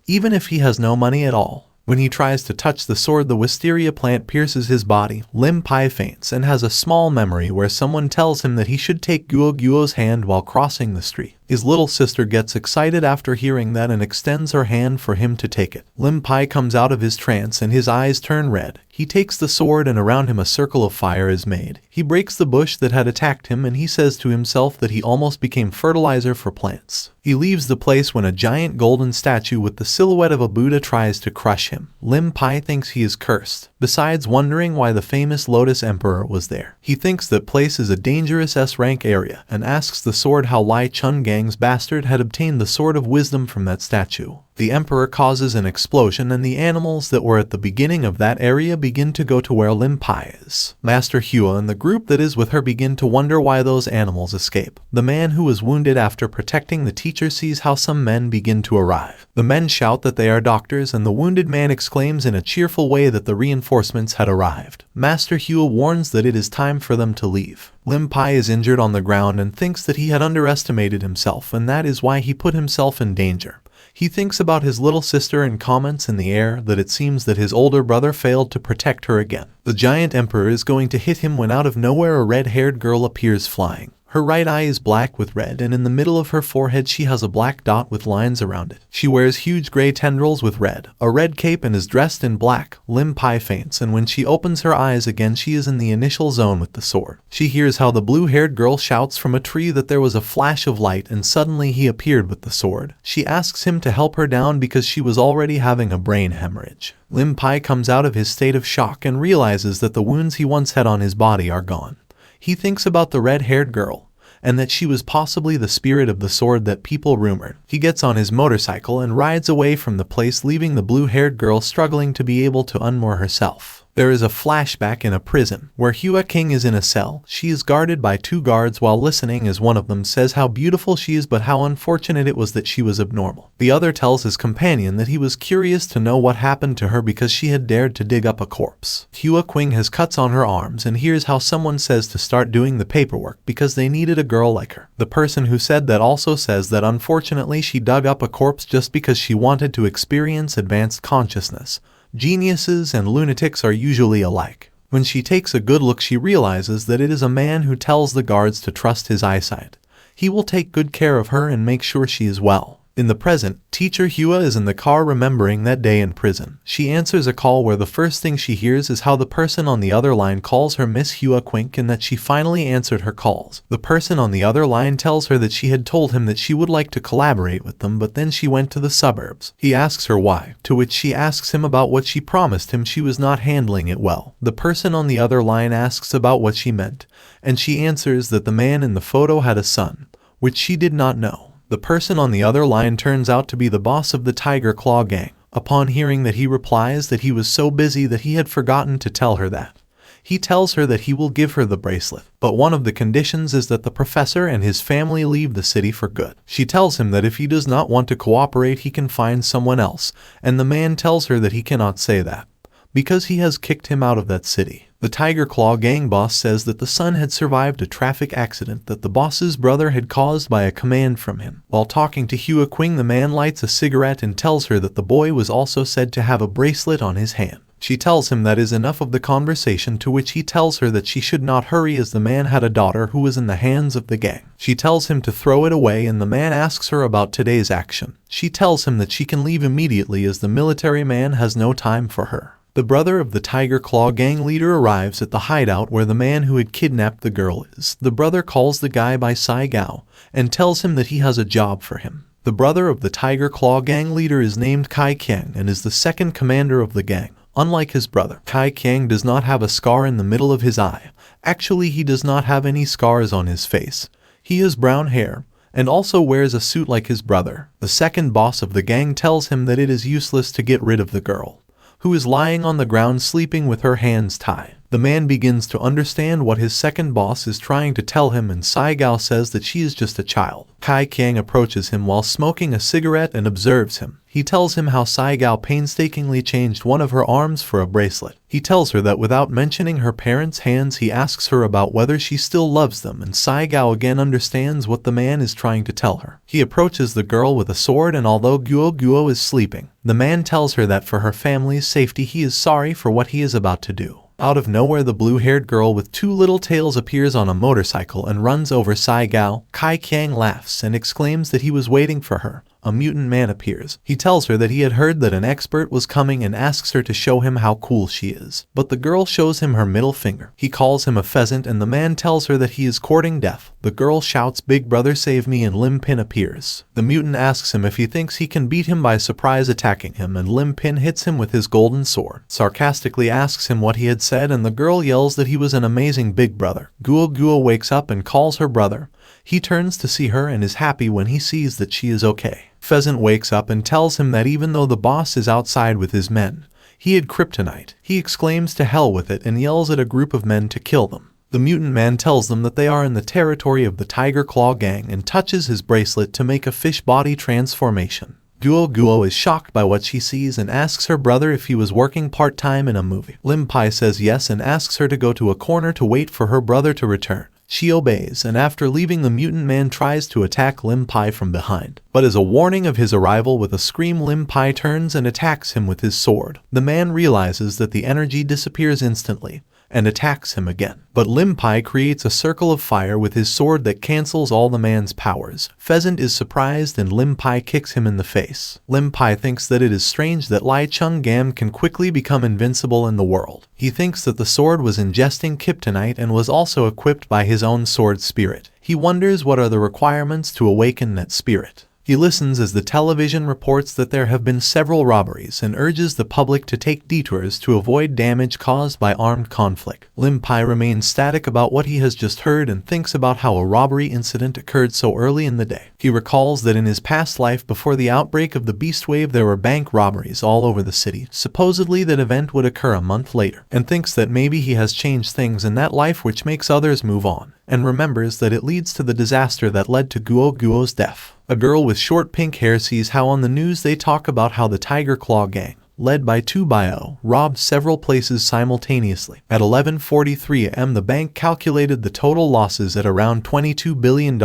even if he has no money at all. When he tries to touch the sword, the wisteria plant pierces his body. Lim Pai faints and has a small memory where someone tells him that he should take Guo Guo's hand while crossing the street. His little sister gets excited after hearing that and extends her hand for him to take it. Lim Pai comes out of his trance and his eyes turn red. He takes the sword and around him a circle of fire is made. He breaks the bush that had attacked him and he says to himself that he almost became fertilizer for plants. He leaves the place when a giant golden statue with the silhouette of a Buddha tries to crush him. Lim Pai thinks he is cursed, besides wondering why the famous Lotus Emperor was there. He thinks that place is a dangerous S-rank area and asks the sword how Lai Chun Gang Gang's bastard had obtained the Sword of Wisdom from that statue. The Emperor causes an explosion and the animals that were at the beginning of that area begin to go to where Lim Pai is. Master Hua and the group that is with her begin to wonder why those animals escape. The man who was wounded after protecting the teacher sees how some men begin to arrive. The men shout that they are doctors and the wounded man exclaims in a cheerful way that the reinforcements had arrived. Master Hua warns that it is time for them to leave. Lim Pai is injured on the ground and thinks that he had underestimated himself and that is why he put himself in danger. He thinks about his little sister and comments in the air that it seems that his older brother failed to protect her again. The giant emperor is going to hit him when out of nowhere a red-haired girl appears flying. Her right eye is black with red and in the middle of her forehead she has a black dot with lines around it. She wears huge gray tendrils with red, a red cape and is dressed in black. Lim Pai faints and when she opens her eyes again she is in the initial zone with the sword. She hears how the blue-haired girl shouts from a tree that there was a flash of light and suddenly he appeared with the sword. She asks him to help her down because she was already having a brain hemorrhage. Lim Pai comes out of his state of shock and realizes that the wounds he once had on his body are gone. He thinks about the red-haired girl, and that she was possibly the spirit of the sword that people rumored. He gets on his motorcycle and rides away from the place, leaving the blue-haired girl struggling to be able to unmoor herself. There is a flashback in a prison, where Hua King is in a cell. She is guarded by 2 guards while listening as one of them says how beautiful she is but how unfortunate it was that she was abnormal. The other tells his companion that he was curious to know what happened to her because she had dared to dig up a corpse. Hua King has cuts on her arms and hears how someone says to start doing the paperwork because they needed a girl like her. The person who said that also says that unfortunately she dug up a corpse just because she wanted to experience advanced consciousness. Geniuses and lunatics are usually alike. When she takes a good look she realizes that it is a man who tells the guards to trust his eyesight. He will take good care of her and make sure she is well. In the present, teacher Hua is in the car remembering that day in prison. She answers a call where the first thing she hears is how the person on the other line calls her Miss Hua Quink and that she finally answered her calls. The person on the other line tells her that she had told him that she would like to collaborate with them but then she went to the suburbs. He asks her why, to which she asks him about what she promised him she was not handling it well. The person on the other line asks about what she meant, and she answers that the man in the photo had a son, which she did not know. The person on the other line turns out to be the boss of the Tiger Claw Gang. Upon hearing that he replies that he was so busy that he had forgotten to tell her that. He tells her that he will give her the bracelet, but one of the conditions is that the professor and his family leave the city for good. She tells him that if he does not want to cooperate he can find someone else, and the man tells her that he cannot say that, because he has kicked him out of that city. The Tiger Claw Gang boss says that the son had survived a traffic accident that the boss's brother had caused by a command from him. While talking to Hua Quing the man lights a cigarette and tells her that the boy was also said to have a bracelet on his hand. She tells him that is enough of the conversation, to which he tells her that she should not hurry as the man had a daughter who was in the hands of the gang. She tells him to throw it away and the man asks her about today's action. She tells him that she can leave immediately as the military man has no time for her. The brother of the Tiger Claw Gang leader arrives at the hideout where the man who had kidnapped the girl is. The brother calls the guy by Sai Gao and tells him that he has a job for him. The brother of the Tiger Claw Gang leader is named Kai Kiang and is the second commander of the gang. Unlike his brother, Kai Kiang does not have a scar in the middle of his eye. Actually, he does not have any scars on his face. He has brown hair and also wears a suit like his brother. The second boss of the gang tells him that it is useless to get rid of the girl, who is lying on the ground sleeping with her hands tied. The man begins to understand what his second boss is trying to tell him and Sai Gao says that she is just a child. Kai Kiang approaches him while smoking a cigarette and observes him. He tells him how Sai Gao painstakingly changed one of her arms for a bracelet. He tells her that without mentioning her parents' hands he asks her about whether she still loves them and Sai Gao again understands what the man is trying to tell her. He approaches the girl with a sword and although Guo Guo is sleeping, the man tells her that for her family's safety he is sorry for what he is about to do. Out of nowhere the blue-haired girl with 2 little tails appears on a motorcycle and runs over Sai Gao. Kai Kiang laughs and exclaims that he was waiting for her. A mutant man appears. He tells her that he had heard that an expert was coming and asks her to show him how cool she is. But the girl shows him her middle finger. He calls him a pheasant and the man tells her that he is courting death. The girl shouts, "Big brother save me," and Lim Pin appears. The mutant asks him if he thinks he can beat him by surprise attacking him and Lim Pin hits him with his golden sword. Sarcastically asks him what he had said and the girl yells that he was an amazing big brother. Guo Guo wakes up and calls her brother He turns to see her and is happy when he sees that she is okay. Pheasant wakes up and tells him that even though the boss is outside with his men, he had kryptonite. He exclaims to hell with it and yells at a group of men to kill them. The mutant man tells them that they are in the territory of the Tiger Claw gang and touches his bracelet to make a fish body transformation. Guo is shocked by what she sees and asks her brother if he was working part-time in a movie. Lim Pai says yes and asks her to go to a corner to wait for her brother to return. She obeys, and after leaving, the mutant man tries to attack Lim Pai from behind. But as a warning of his arrival with a scream, Lim Pai turns and attacks him with his sword. The man realizes that the energy disappears instantly and attacks him again. But Lim Pai creates a circle of fire with his sword that cancels all the man's powers. Pheasant is surprised and Lim Pai kicks him in the face. Lim Pai thinks that it is strange that Lai Chung Gam can quickly become invincible in the world. He thinks that the sword was ingesting kryptonite and was also equipped by his own sword spirit. He wonders what are the requirements to awaken that spirit. He listens as the television reports that there have been several robberies and urges the public to take detours to avoid damage caused by armed conflict. Lim Pai remains static about what he has just heard and thinks about how a robbery incident occurred so early in the day. He recalls that in his past life before the outbreak of the beast wave there were bank robberies all over the city. Supposedly that event would occur a month later, and thinks that maybe he has changed things in that life which makes others move on, and remembers that it leads to the disaster that led to Guo's death. A girl with short pink hair sees how on the news they talk about how the Tiger Claw gang, led by Tu Bio, robbed several places simultaneously. At 11:43 am the bank calculated the total losses at around $22 billion.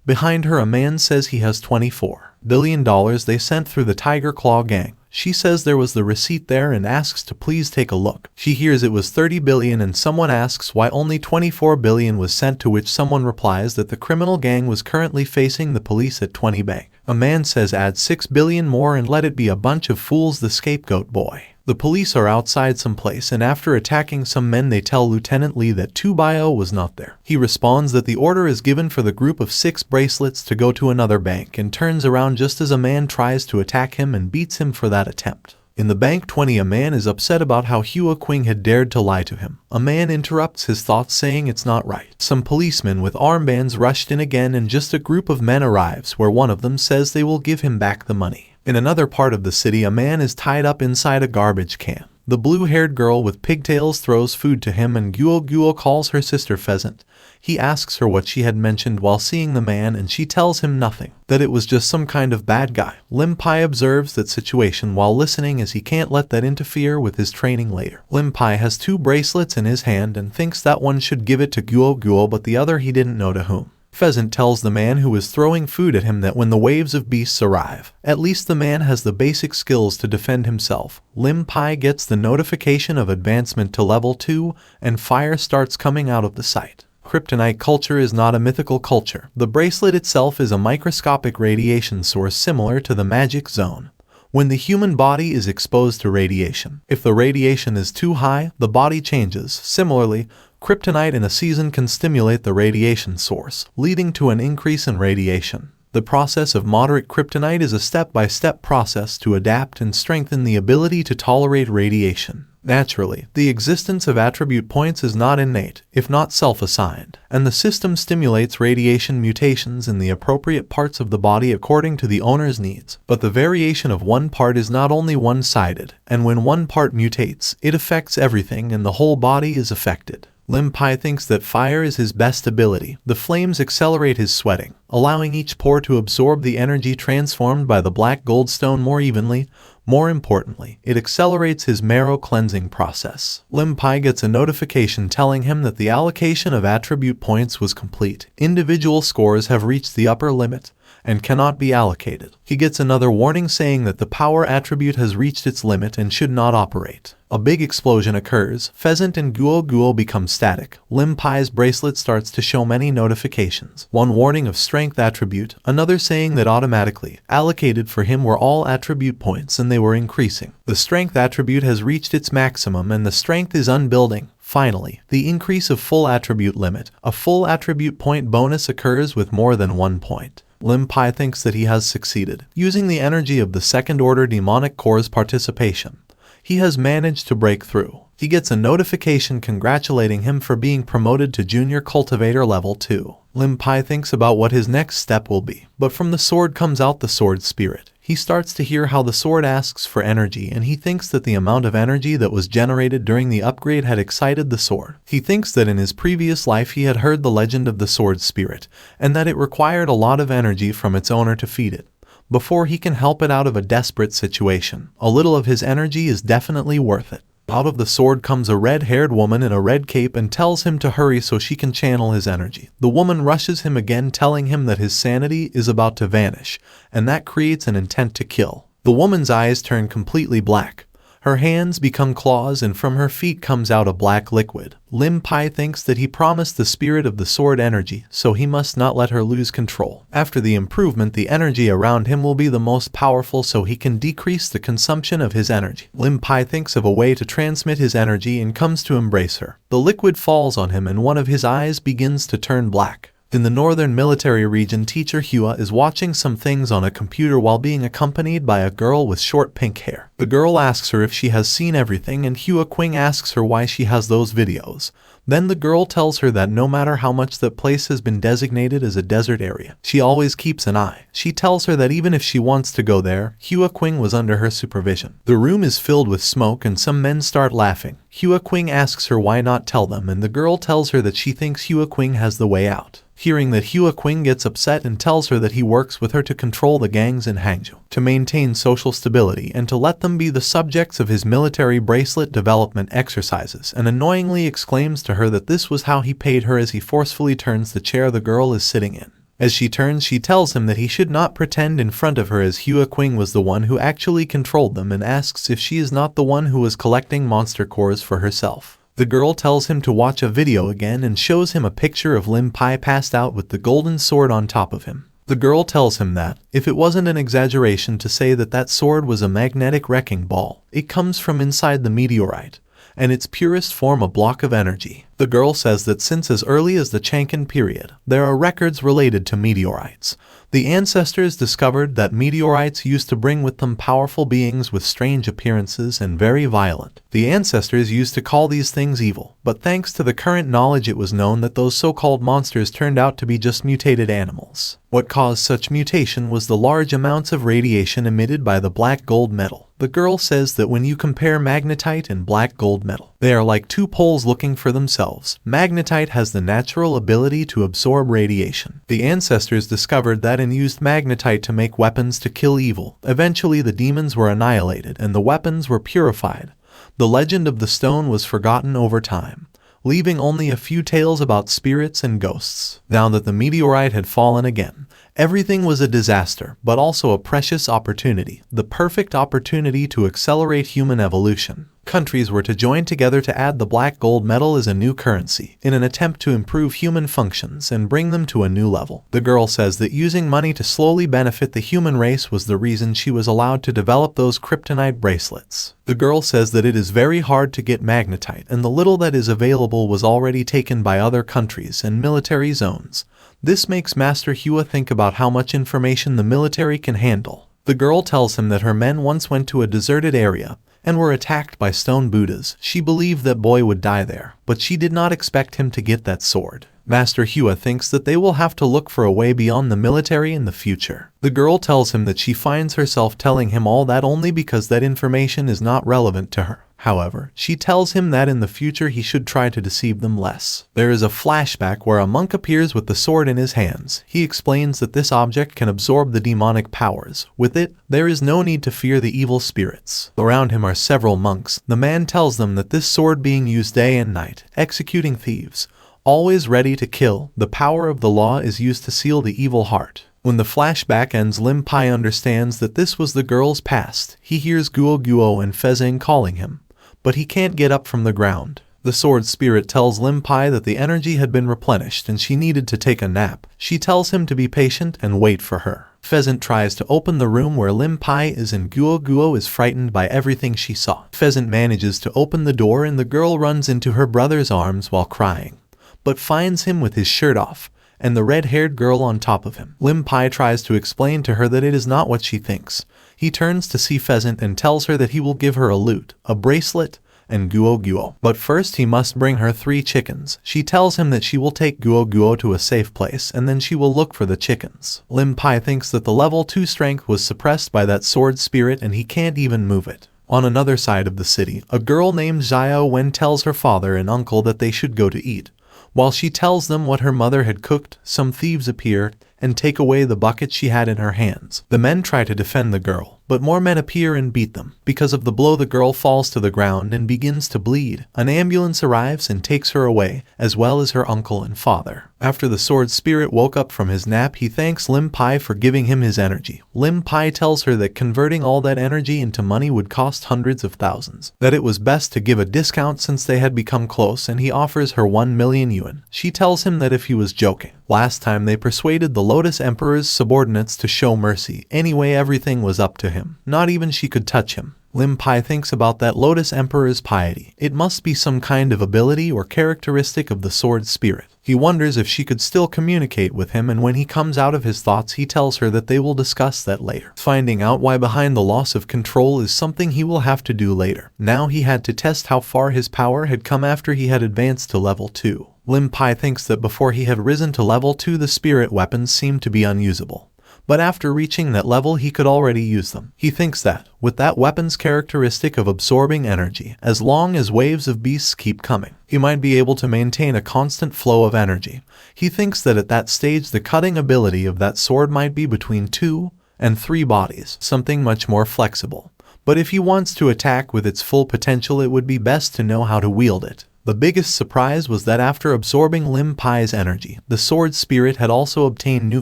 Behind her a man says he has $24 billion they sent through the Tiger Claw gang. She says there was the receipt there and asks to please take a look. She hears it was 30 billion and someone asks why only 24 billion was sent, to which someone replies that the criminal gang was currently facing the police at 20 bank. A man says add 6 billion more and let it be a bunch of fools, the scapegoat boy. The police are outside some place and after attacking some men they tell Lieutenant Lee that Tu Bio was not there. He responds that the order is given for the group of 6 bracelets to go to another bank and turns around just as a man tries to attack him and beats him for that attempt. In the bank 20 a man is upset about how Hua Qing had dared to lie to him. A man interrupts his thoughts saying it's not right. Some policemen with armbands rushed in again and just a group of men arrives where one of them says they will give him back the money. In another part of the city a man is tied up inside a garbage can. The blue-haired girl with pigtails throws food to him and Guo calls her sister Pheasant. He asks her what she had mentioned while seeing the man and she tells him nothing, that it was just some kind of bad guy. Lim Pai observes that situation while listening as he can't let that interfere with his training later. Lim Pai has 2 bracelets in his hand and thinks that one should give it to Guo but the other he didn't know to whom. Pheasant tells the man who is throwing food at him that when the waves of beasts arrive, at least the man has the basic skills to defend himself. Lim Pai gets the notification of advancement to level 2 and fire starts coming out of the site. Kryptonite culture is not a mythical culture. The bracelet itself is a microscopic radiation source similar to the magic zone. When the human body is exposed to radiation, if the radiation is too high, the body changes. Similarly, kryptonite in a season can stimulate the radiation source, leading to an increase in radiation. The process of moderate kryptonite is a step-by-step process to adapt and strengthen the ability to tolerate radiation. Naturally, the existence of attribute points is not innate, if not self-assigned, and the system stimulates radiation mutations in the appropriate parts of the body according to the owner's needs. But the variation of one part is not only one-sided, and when one part mutates, it affects everything and the whole body is affected. Lim Pai thinks that fire is his best ability. The flames accelerate his sweating, allowing each pore to absorb the energy transformed by the black goldstone more evenly. More importantly, it accelerates his marrow cleansing process. Lim Pai gets a notification telling him that the allocation of attribute points was complete. Individual scores have reached the upper limit and cannot be allocated. He gets another warning saying that the power attribute has reached its limit and should not operate. A big explosion occurs. Pheasant and Guo become static. Lim Pai's bracelet starts to show many notifications. One warning of strength attribute, another saying that automatically allocated for him were all attribute points and they were increasing. The strength attribute has reached its maximum and the strength is unbuilding. Finally, the increase of full attribute limit. A full attribute point bonus occurs with more than 1 point. Lim Pai thinks that he has succeeded. Using the energy of the second-order demonic core's participation, he has managed to break through. He gets a notification congratulating him for being promoted to Junior Cultivator Level 2. Lim Pai thinks about what his next step will be, but from the sword comes out the sword spirit. He starts to hear how the sword asks for energy, and he thinks that the amount of energy that was generated during the upgrade had excited the sword. He thinks that in his previous life he had heard the legend of the sword spirit, and that it required a lot of energy from its owner to feed it, before he can help it out of a desperate situation. A little of his energy is definitely worth it. Out of the sword comes a red-haired woman in a red cape and tells him to hurry so she can channel his energy. The woman rushes him again, telling him that his sanity is about to vanish, and that creates an intent to kill. The woman's eyes turn completely black. Her hands become claws, and from her feet comes out a black liquid. Lim Pai thinks that he promised the spirit of the sword energy, so he must not let her lose control. After the improvement, the energy around him will be the most powerful, so he can decrease the consumption of his energy. Lim Pai thinks of a way to transmit his energy and comes to embrace her. The liquid falls on him and one of his eyes begins to turn black. In the northern military region, teacher Hua is watching some things on a computer while being accompanied by a girl with short pink hair. The girl asks her if she has seen everything, and Hua Qing asks her why she has those videos. Then the girl tells her that no matter how much that place has been designated as a desert area, she always keeps an eye. She tells her that even if she wants to go there, Hua Qing was under her supervision. The room is filled with smoke and some men start laughing. Hua Qing asks her why not tell them, and the girl tells her that she thinks Hua Qing has the way out. Hearing that, Hua Qing gets upset and tells her that he works with her to control the gangs in Hangzhou, to maintain social stability and to let them be the subjects of his military bracelet development exercises, and annoyingly exclaims to her that this was how he paid her as he forcefully turns the chair the girl is sitting in. As she turns, she tells him that he should not pretend in front of her, as Hua Qing was the one who actually controlled them, and asks if she is not the one who was collecting monster cores for herself. The girl tells him to watch a video again and shows him a picture of Lim Pai passed out with the golden sword on top of him. The girl tells him that, if it wasn't an exaggeration to say that that sword was a magnetic wrecking ball, it comes from inside the meteorite, and its purest form a block of energy. The girl says that since as early as the Chang'an period, there are records related to meteorites. The ancestors discovered that meteorites used to bring with them powerful beings with strange appearances and very violent. The ancestors used to call these things evil, but thanks to the current knowledge it was known that those so-called monsters turned out to be just mutated animals. What caused such mutation was the large amounts of radiation emitted by the black gold metal. The girl says that when you compare magnetite and black gold metal, they are like two poles looking for themselves. Magnetite has the natural ability to absorb radiation. The ancestors discovered that and used magnetite to make weapons to kill evil. Eventually the demons were annihilated and the weapons were purified. The legend of the stone was forgotten over time, leaving only a few tales about spirits and ghosts. Now that the meteorite had fallen again, everything was a disaster, but also a precious opportunity, the perfect opportunity to accelerate human evolution. Countries were to join together to add the black gold metal as a new currency, in an attempt to improve human functions and bring them to a new level. The girl says that using money to slowly benefit the human race was the reason she was allowed to develop those kryptonite bracelets. The girl says that it is very hard to get magnetite, and the little that is available was already taken by other countries and military zones. This makes Master Hua think about how much information the military can handle. The girl tells him that her men once went to a deserted area and were attacked by stone Buddhas. She believed that boy would die there, but she did not expect him to get that sword. Master Hua thinks that they will have to look for a way beyond the military in the future. The girl tells him that she finds herself telling him all that only because that information is not relevant to her. However, she tells him that in the future he should try to deceive them less. There is a flashback where a monk appears with the sword in his hands. He explains that this object can absorb the demonic powers. With it, there is no need to fear the evil spirits. Around him are several monks. The man tells them that this sword being used day and night, executing thieves, always ready to kill, the power of the law is used to seal the evil heart. When the flashback ends, Lim Pai understands that this was the girl's past. He hears Guo Guo and Fezeng calling him, but he can't get up from the ground. The sword spirit tells Lim Pai that the energy had been replenished and she needed to take a nap. She tells him to be patient and wait for her. Pheasant tries to open the room where Lim Pai is, and Guo Guo is frightened by everything she saw. Pheasant manages to open the door and the girl runs into her brother's arms while crying, but finds him with his shirt off and the red-haired girl on top of him. Lim Pai tries to explain to her that it is not what she thinks. He turns to see Pheasant and tells her that he will give her a lute, a bracelet, and Guo Guo. But first he must bring her 3 chickens. She tells him that she will take Guo Guo to a safe place and then she will look for the chickens. Lim Pai thinks that the level 2 strength was suppressed by that sword spirit and he can't even move it. On another side of the city, a girl named Xiao Wen tells her father and uncle that they should go to eat. While she tells them what her mother had cooked, some thieves appear and take away the bucket she had in her hands. The men try to defend the girl, but more men appear and beat them. Because of the blow, the girl falls to the ground and begins to bleed. An ambulance arrives and takes her away, as well as her uncle and father. After the sword spirit woke up from his nap, he thanks Lim Pai for giving him his energy. Lim Pai tells her that converting all that energy into money would cost hundreds of thousands, that it was best to give a discount since they had become close, and he offers her 1 million yuan. She tells him that if he was joking. Last time they persuaded the Lotus Emperor's subordinates to show mercy. Anyway, everything was up to him. Not even she could touch him. Lim Pai thinks about that Lotus Emperor's piety. It must be some kind of ability or characteristic of the sword spirit. He wonders if she could still communicate with him, and when he comes out of his thoughts he tells her that they will discuss that later. Finding out why behind the loss of control is something he will have to do later. Now he had to test how far his power had come after he had advanced to level 2. Lim Pai thinks that before he had risen to level 2 the spirit weapons seemed to be unusable. But after reaching that level he could already use them. He thinks that, with that weapon's characteristic of absorbing energy, as long as waves of beasts keep coming, he might be able to maintain a constant flow of energy. He thinks that at that stage the cutting ability of that sword might be between 2 and 3 bodies, something much more flexible. But if he wants to attack with its full potential, it would be best to know how to wield it. The biggest surprise was that after absorbing Lim Pai's energy, the sword spirit had also obtained new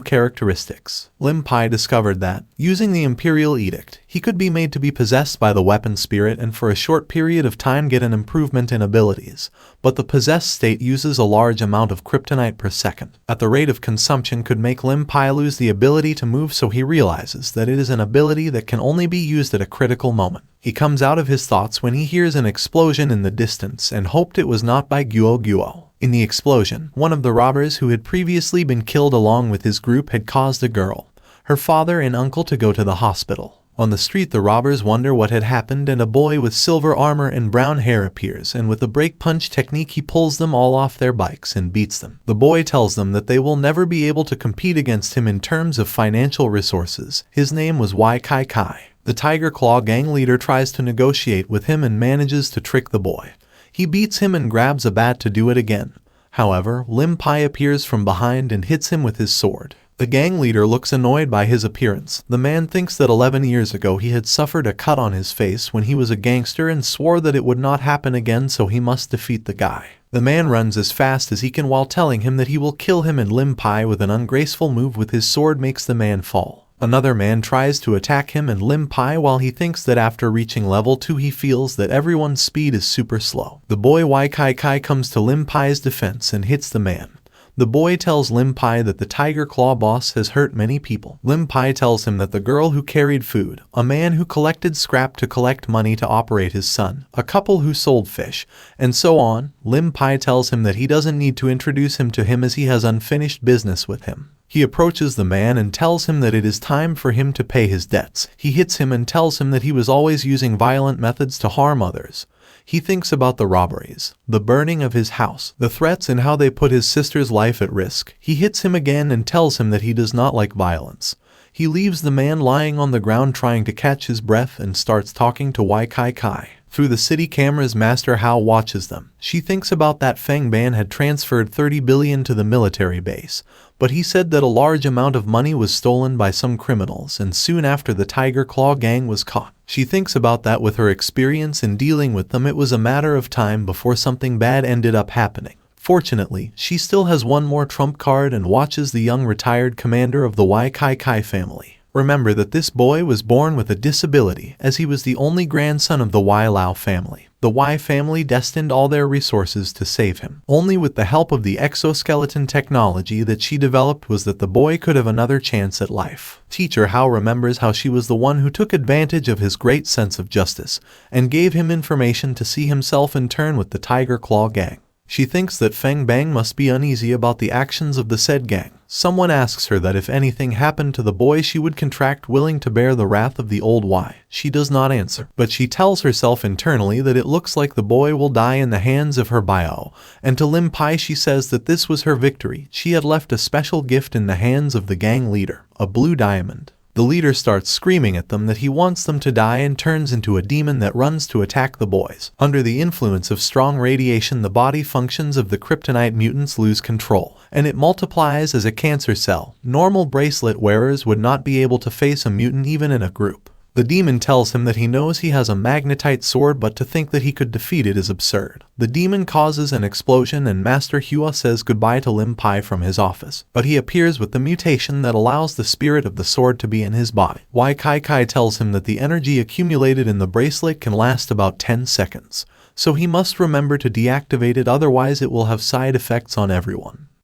characteristics. Lim Pai discovered that, using the Imperial Edict, he could be made to be possessed by the weapon spirit and for a short period of time get an improvement in abilities, but the possessed state uses a large amount of kryptonite per second. At the rate of consumption could make Lim Pai lose the ability to move, so he realizes that it is an ability that can only be used at a critical moment. He comes out of his thoughts when he hears an explosion in the distance and hoped it was not by Guo Guo. In the explosion, one of the robbers who had previously been killed along with his group had caused a girl, her father and uncle to go to the hospital. On the street the robbers wonder what had happened, and a boy with silver armor and brown hair appears, and with a break punch technique he pulls them all off their bikes and beats them. The boy tells them that they will never be able to compete against him in terms of financial resources. His name was Wai Kai Kai. The Tiger Claw gang leader tries to negotiate with him and manages to trick the boy. He beats him and grabs a bat to do it again. However, Lim Pai appears from behind and hits him with his sword. The gang leader looks annoyed by his appearance. The man thinks that 11 years ago he had suffered a cut on his face when he was a gangster and swore that it would not happen again, so he must defeat the guy. The man runs as fast as he can while telling him that he will kill him, and Lim Pai with an ungraceful move with his sword makes the man fall. Another man tries to attack him and Lim Pai, while he thinks that after reaching level 2 he feels that everyone's speed is super slow. The boy Wai Kai Kai comes to Lim Pai's defense and hits the man. The boy tells Lim Pai that the Tiger Claw boss has hurt many people. Lim Pai tells him that the girl who carried food, a man who collected scrap to collect money to operate his son, a couple who sold fish, and so on. Lim Pai tells him that he doesn't need to introduce him to him as he has unfinished business with him. He approaches the man and tells him that it is time for him to pay his debts. He hits him and tells him that he was always using violent methods to harm others. He thinks about the robberies, the burning of his house, the threats, and how they put his sister's life at risk. He hits him again and tells him that he does not like violence. He leaves the man lying on the ground trying to catch his breath and starts talking to Wai Kai Kai. Through the city cameras, Master Hao watches them. She thinks about that Feng Ban had transferred 30 billion to the military base, but he said that a large amount of money was stolen by some criminals, and soon after the Tiger Claw gang was caught. She thinks about that with her experience in dealing with them, it was a matter of time before something bad ended up happening. Fortunately, she still has one more trump card and watches the young retired commander of the Wai Kai Kai family. Remember that this boy was born with a disability, as he was the only grandson of the Wai Lao family. The Wai family destined all their resources to save him. Only with the help of the exoskeleton technology that she developed was that the boy could have another chance at life. Teacher Hao remembers how she was the one who took advantage of his great sense of justice, and gave him information to see himself in turn with the Tiger Claw gang. She thinks that Feng Bang must be uneasy about the actions of the said gang. Someone asks her that if anything happened to the boy she would contract willing to bear the wrath of the old Y. She does not answer, but she tells herself internally that it looks like the boy will die in the hands of her bio, and to Lim Pai she says that this was her victory. She had left a special gift in the hands of the gang leader, a blue diamond. The leader starts screaming at them that he wants them to die and turns into a demon that runs to attack the boys. Under the influence of strong radiation, the body functions of the kryptonite mutants lose control, and it multiplies as a cancer cell. Normal bracelet wearers would not be able to face a mutant even in a group. The demon tells him that he knows he has a magnetite sword, but to think that he could defeat it is absurd. The demon causes an explosion and Master Hua says goodbye to Lim Pai from his office, but he appears with the mutation that allows the spirit of the sword to be in his body. Y Kai Kai tells him that the energy accumulated in the bracelet can last about 10 seconds, so he must remember to deactivate it, otherwise it will have side effects on everyone.